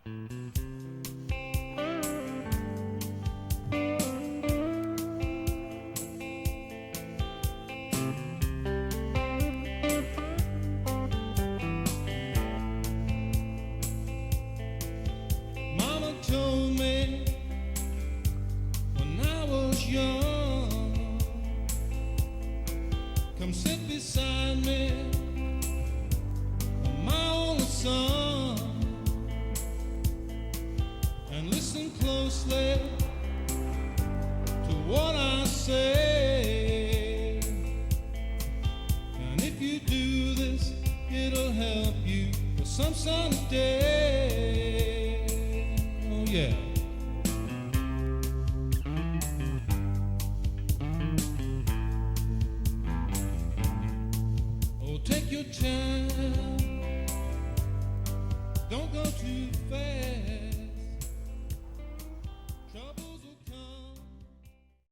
Mama told me when I was young, come sit beside me, my only son, and listen closely to what I say. And if you do this, it'll help you for some sunny day. Oh yeah.